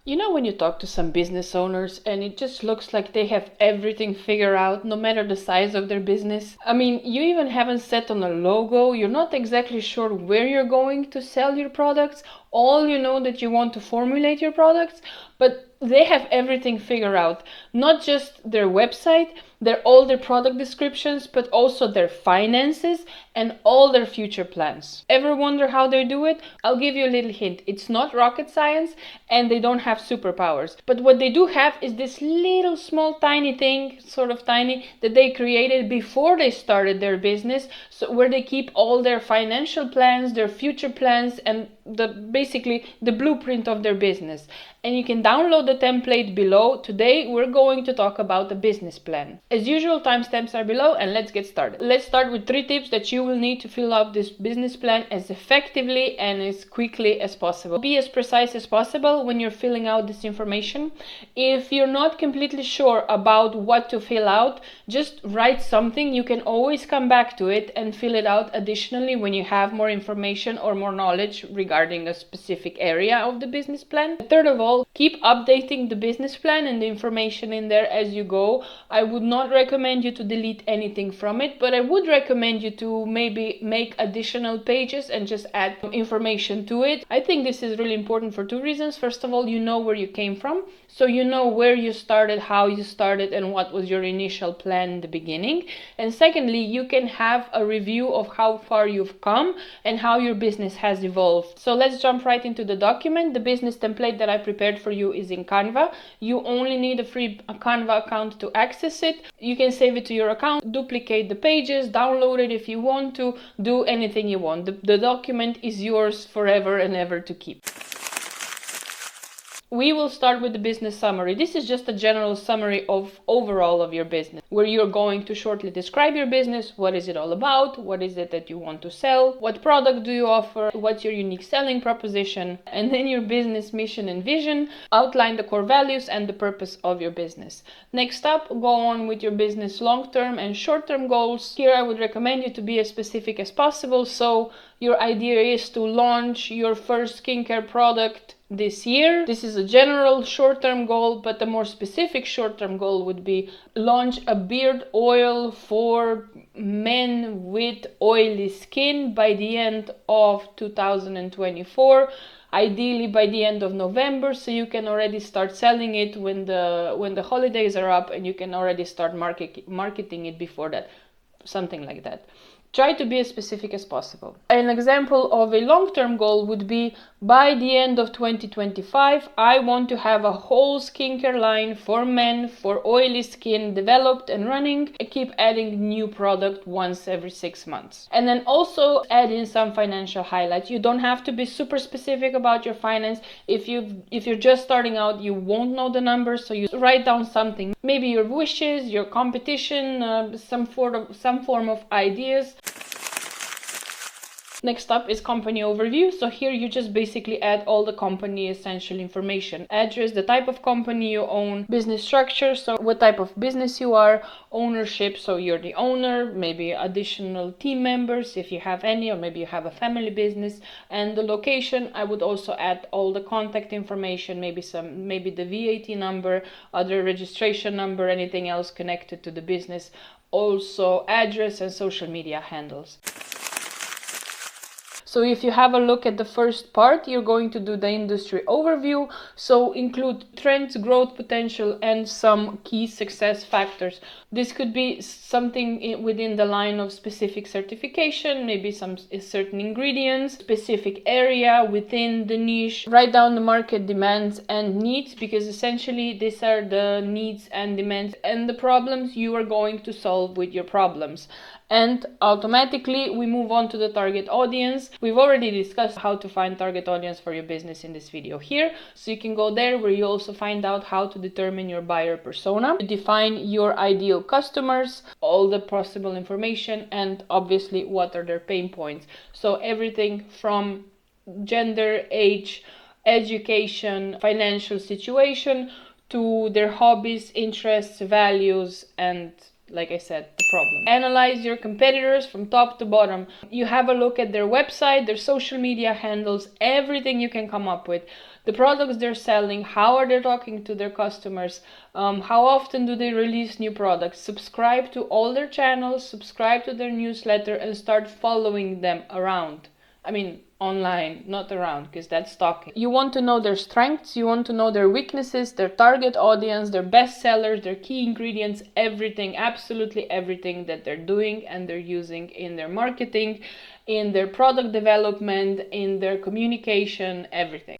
You know, when you talk to some business owners and it just looks like they have everything figured out, no matter the size of their business. I mean, you even haven't set on a logo, you're not exactly sure where you're going to sell your products. All you know that you want to formulate your products, but they have everything figured out. Not just their website, all their product descriptions, but also their finances and all their future plans. Ever wonder how they do it? I'll give you a little hint. It's not rocket science and they don't have superpowers. But what they do have is this little small tiny thing, sort of tiny, that they created before they started their business, so where they keep all their financial plans, their future plans, and basically the blueprint of their business. And you can download the template below. Today we're going to talk about the business plan. As usual, timestamps are below, and let's get started. Let's start with 3 tips that you will need to fill out this business plan as effectively and as quickly as possible. Be as precise as possible when you're filling out this information. If you're not completely sure about what to fill out, just write something. You can always come back to it and fill it out additionally when you have more information or more knowledge regarding a specific area of the business plan. Third of all, keep updating the business plan and the information in there as you go. I would not recommend you to delete anything from it, but I would recommend you to maybe make additional pages and just add information to it. I think this is really important for 2 reasons. First of all, you know where you came from, so you know where you started, how you started, and what was your initial plan in the beginning. And secondly, you can have a review of how far you've come and how your business has evolved. So let's jump right into the document. The business template that I prepared for you is in Canva. You only need a free Canva account to access it. You can save it to your account, duplicate the pages, download it if you want to, do anything you want. The document is yours forever and ever to keep. We will start with the business summary. This is just a general summary of overall of your business, where you're going to shortly describe your business. What is it all about? What is it that you want to sell? What product do you offer? What's your unique selling proposition? And then your business mission and vision. Outline the core values and the purpose of your business. Next up, go on with your business long-term and short-term goals. Here I would recommend you to be as specific as possible. So your idea is to launch your first skincare product this year. This is a general short-term goal, but the more specific short-term goal would be launch a beard oil for men with oily skin by the end of 2024. Ideally by the end of November, so you can already start selling it when the holidays are up, and you can already start marketing it before that. Something like that. Try to be as specific as possible. An example of a long-term goal would be, by the end of 2025, I want to have a whole skincare line for men for oily skin developed and running. I keep adding new product once every 6 months. And then also add in some financial highlights. You don't have to be super specific about your finance. If you're just starting out, you won't know the numbers, so you write down something. Maybe your wishes, your competition, some form of ideas. Next up is company overview. So here you just basically add all the company essential information. Address, the type of company you own, business structure, so what type of business you are, ownership, so you're the owner, maybe additional team members if you have any, or maybe you have a family business, and the location. I would also add all the contact information, maybe the VAT number, other registration number, anything else connected to the business. Also address and social media handles. So if you have a look at the first part, you're going to do the industry overview. So include trends, growth potential, and some key success factors. This could be something within the line of specific certification, maybe some certain ingredients, specific area within the niche. Write down the market demands and needs, because essentially these are the needs and demands and the problems you are going to solve with your problems. And automatically we move on to the target audience. We've already discussed how to find target audience for your business in this video here. So you can go there, where you also find out how to determine your buyer persona, define your ideal customers, all the possible information, and obviously what are their pain points. So everything from gender, age, education, financial situation, to their hobbies, interests, values, and like I said, the problem. Analyze your competitors from top to bottom. You have a look at their website, their social media handles, everything you can come up with. the products they're selling, how are they talking to their customers, how often do they release new products. Subscribe to all their channels, subscribe to their newsletter, and start following them around. I mean, online, not around, because that's stalking. You want to know their strengths, you want to know their weaknesses, their target audience, their best sellers, their key ingredients, everything, absolutely everything that they're doing and they're using in their marketing, in their product development, in their communication, everything.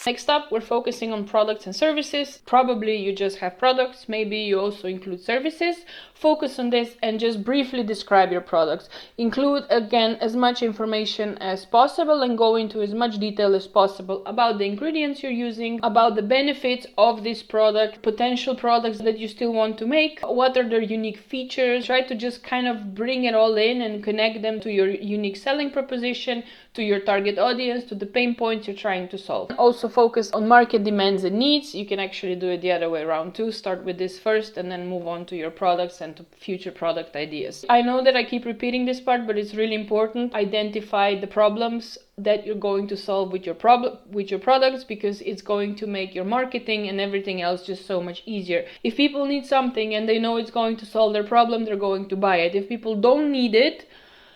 Next up, we're focusing on products and services. Probably you just have products, maybe you also include services. Focus on this and just briefly describe your products. Include, again, as much information as possible and go into as much detail as possible about the ingredients you're using, about the benefits of this product, potential products that you still want to make, what are their unique features. Try to just kind of bring it all in and connect them to your unique selling proposition, to your target audience, to the pain points you're trying to solve. Also focus on market demands and needs. You can actually do it the other way around too. Start with this first and then move on to your products and to future product ideas. I know that I keep repeating this part, but it's really important. Identify the problems that you're going to solve with your products, because it's going to make your marketing and everything else just so much easier. If people need something and they know it's going to solve their problem, they're going to buy it. If people don't need it,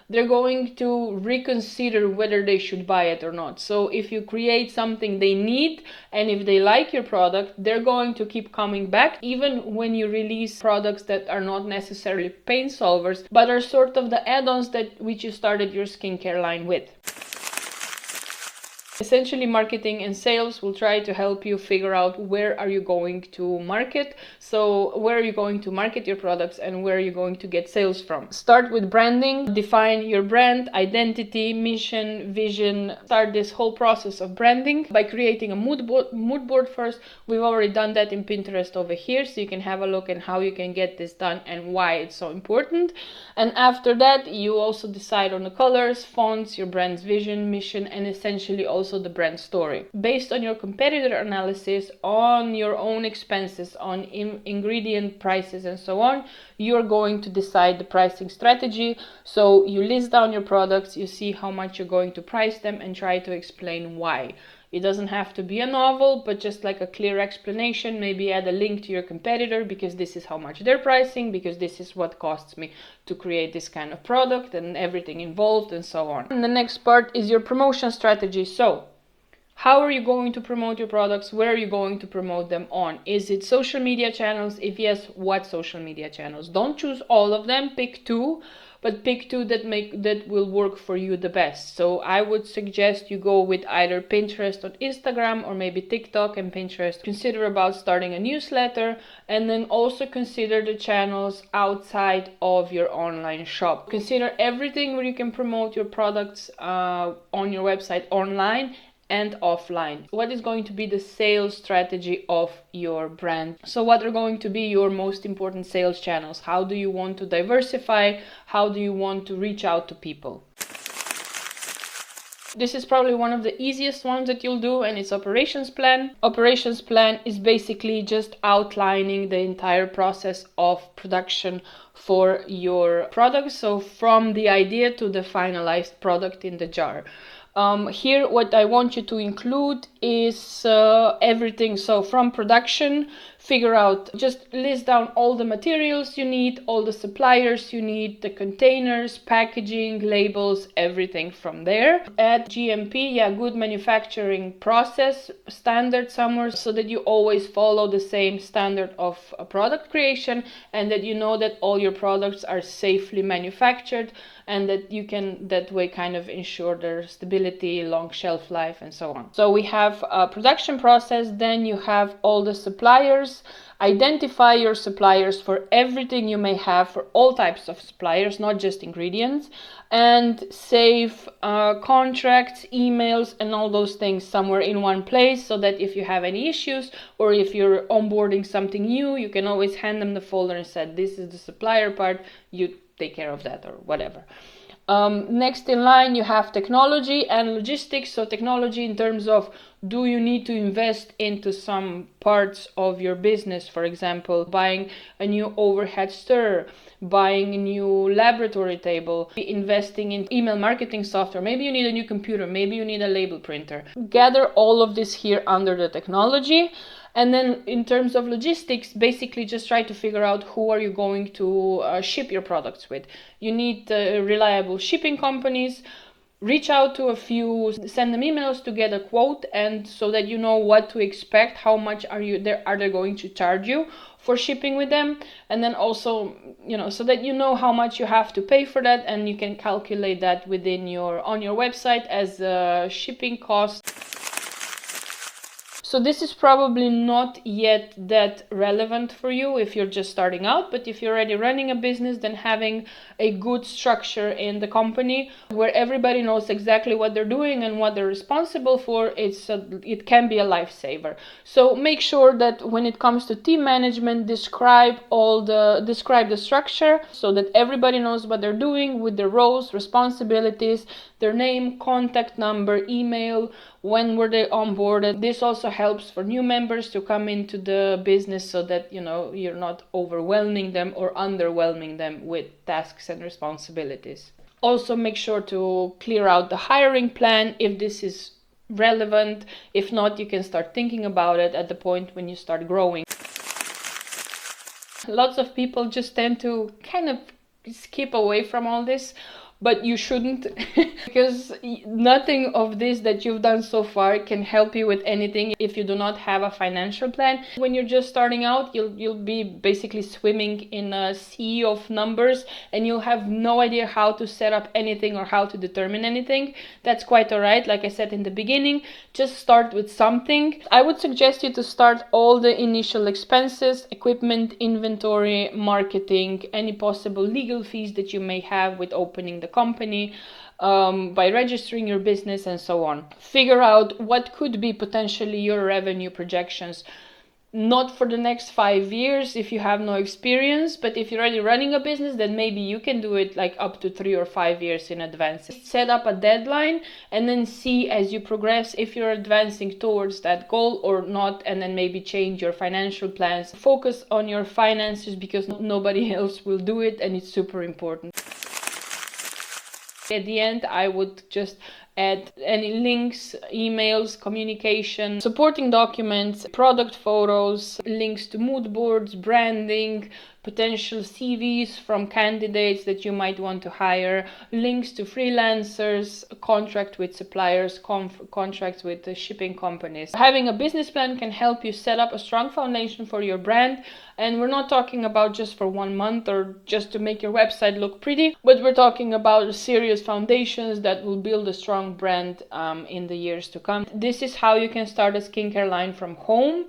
they're going to reconsider whether they should buy it or not. So if you create something they need, and if they like your product, they're going to keep coming back, even when you release products that are not necessarily pain solvers, but are sort of the add-ons that which you started your skincare line with. Essentially, marketing and sales will try to help you figure out where are you going to market. So where are you going to market your products and where are you going to get sales from? Start with branding. Define your brand, identity, mission, vision. Start this whole process of branding by creating a mood board first. We've already done that in Pinterest over here, so you can have a look at how you can get this done and why it's so important. And after that, you also decide on the colors, fonts, your brand's vision, mission, and essentially also the brand story. Based on your competitor analysis, on your own expenses, on ingredient prices and so on, you're going to decide the pricing strategy. So you list down your products, you see how much you're going to price them, and try to explain why. It doesn't have to be a novel, but just like a clear explanation. Maybe add a link to your competitor, because this is how much they're pricing, because this is what costs me to create this kind of product and everything involved and so on. And the next part is your promotion strategy. So how are you going to promote your products? Where are you going to promote them on? Is it social media channels? If yes, what social media channels? Don't choose all of them, pick two, but pick two that will work for you the best. So I would suggest you go with either Pinterest or Instagram, or maybe TikTok and Pinterest. Consider about starting a newsletter, and then also consider the channels outside of your online shop. Consider everything where you can promote your products on your website online and offline. What is going to be the sales strategy of your brand? So what are going to be your most important sales channels? How do you want to diversify? How do you want to reach out to people? This is probably one of the easiest ones that you'll do, and it's operations plan. Operations plan is basically just outlining the entire process of production for your product. So from the idea to the finalized product in the jar. Here what I want you to include is everything. So from production, figure out, just list down all the materials you need, all the suppliers you need, the containers, packaging, labels, everything from there. Add GMP, good manufacturing process standard somewhere, so that you always follow the same standard of product creation, and that you know that all your products are safely manufactured, and that you can that way kind of ensure their stability, long shelf life, and so on. So we have a production process, then you have all the suppliers. Identify your suppliers for everything you may have, for all types of suppliers, not just ingredients, and save contracts, emails, and all those things somewhere in one place, so that if you have any issues or if you're onboarding something new, you can always hand them the folder and say, this is the supplier part, you take care of that, or whatever. Next in line, you have technology and logistics. So technology in terms of, do you need to invest into some parts of your business? For example, buying a new overhead stirrer, buying a new laboratory table, investing in email marketing software. Maybe you need a new computer, maybe you need a label printer. Gather all of this here under the technology. And then in terms of logistics, basically just try to figure out who are you going to ship your products with. You need reliable shipping companies. Reach out to a few, send them emails to get a quote, and so that you know what to expect, how much are they going to charge you for shipping with them. And then also, so that you know how much you have to pay for that, and you can calculate that on your website as a shipping cost. So this is probably not yet that relevant for you if you're just starting out, but if you're already running a business, then having a good structure in the company where everybody knows exactly what they're doing and what they're responsible for, it can be a lifesaver. So make sure that when it comes to team management, describe the structure so that everybody knows what they're doing with their roles, responsibilities, their name, contact number, email, when were they onboarded. This also helps for new members to come into the business so that you're not overwhelming them or underwhelming them with tasks and responsibilities. Also make sure to clear out the hiring plan if this is relevant. If not, you can start thinking about it at the point when you start growing. Lots of people just tend to kind of skip away from all this, but you shouldn't, because nothing of this that you've done so far can help you with anything if you do not have a financial plan. When you're just starting out, you'll be basically swimming in a sea of numbers, and you'll have no idea how to set up anything or how to determine anything. That's quite alright. Like I said in the beginning, just start with something. I would suggest you to start all the initial expenses, equipment, inventory, marketing, any possible legal fees that you may have with opening the company, by registering your business and so on. Figure out what could be potentially your revenue projections, not for the next 5 years if you have no experience, but if you're already running a business, then maybe you can do it like up to 3 or 5 years in advance. Set up a deadline and then see as you progress if you're advancing towards that goal or not, and then maybe change your financial plans. Focus on your finances because nobody else will do it, and it's super important. At the end, I would just add any links, emails, communication, supporting documents, product photos, links to mood boards, branding, potential CVs from candidates that you might want to hire, links to freelancers, contract with suppliers, contracts with the shipping companies. Having a business plan can help you set up a strong foundation for your brand. And we're not talking about just for 1 month or just to make your website look pretty, but we're talking about serious foundations that will build a strong brand in the years to come. This is how you can start a skincare line from home